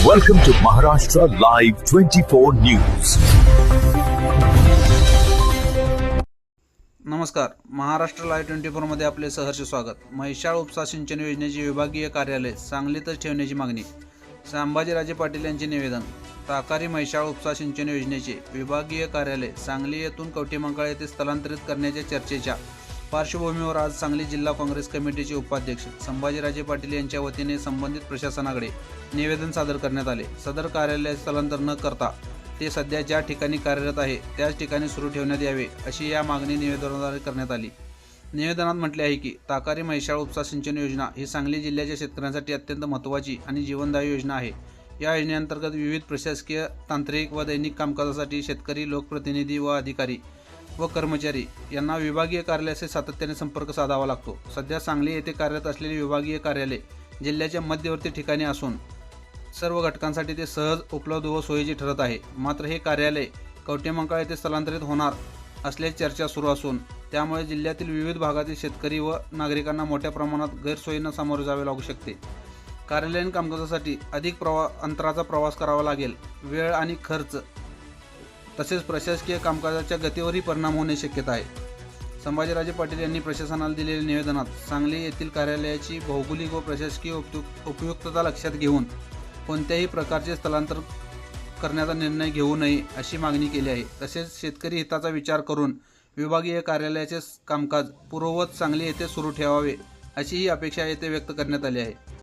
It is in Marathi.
Welcome to Maharashtra Live 24 News. नमस्कार. महाराष्ट्र लाईव्ह 24 मध्ये आपले सहर्ष स्वागत. म्हैसाळ उपसा सिंचन योजनेचे विभागीय कार्यालय सांगलीतच ठेवण्याची मागणी. संभाजीराजे पाटील यांचे निवेदन. ताकारी म्हैसाळ उपसा सिंचन योजनेचे विभागीय कार्यालय सांगली येथून कवठेमंकाळ येथे स्थलांतरित करण्याच्या चर्चेच्या पार्श्वभूमीवर आज सांगली जिल्हा काँग्रेस कमिटीचे उपाध्यक्ष संभाजीराजे पाटील यांच्या वतीने संबंधित प्रशासनाकडे निवेदन सादर करण्यात आले. सदर कार्यालय स्थलांतर न करता ते सध्या ज्या ठिकाणी कार्यरत आहे त्याच ठिकाणी सुरू ठेवण्यात यावे अशी या मागणी निवेदनाद्वारे करण्यात आली. निवेदनात म्हटले आहे की ताकारी म्हैसाळ उपसा सिंचन योजना ही सांगली जिल्ह्याच्या शेतकऱ्यांसाठी अत्यंत महत्त्वाची आणि जीवनदायी योजना आहे. या योजनेअंतर्गत विविध प्रशासकीय, तांत्रिक व दैनिक कामकाजासाठी शेतकरी, लोकप्रतिनिधी व अधिकारी व कर्मचारी यांना विभागीय कार्यालयाशी सातत्याने संपर्क साधावा लागतो. सध्या सांगली येथे कार्यरत असलेले विभागीय कार्यालय जिल्ह्याच्या मध्यवर्ती ठिकाणी असून सर्व घटकांसाठी ते सहज उपलब्ध व सोयीचे ठरत आहे. मात्र हे कार्यालय कवठेमंकाळ येथे स्थलांतरित होणार असल्याची चर्चा सुरू असून त्यामुळे जिल्ह्यातील विविध भागातील शेतकरी व नागरिकांना मोठ्या प्रमाणात गैरसोयींना सामोरे जावे लागू शकते. कार्यालयीन कामकाजासाठी अधिक अंतराचा प्रवास करावा लागेल. वेळ आणि खर्च तसेच प्रशासकीय कामकाजाच्या गतीवरही परिणाम होण्याची शक्यता आहे. संभाजीराजे पाटील यांनी प्रशासनाला दिलेल्या निवेदनात सांगली येथील कार्यालयाची भौगोलिक व प्रशासकीय उपयुक्तता लक्षात घेऊन कोणत्याही प्रकारचे स्थलांतर करण्याचा निर्णय घेऊ नये अशी मागणी केली आहे. तसेच शेतकरी हिताचा विचार करून विभागीय कार्यालयाचे कामकाज पूर्ववत सांगली येथे सुरू ठेवावे अशी ही अपेक्षा येथे व्यक्त करण्यात आली आहे.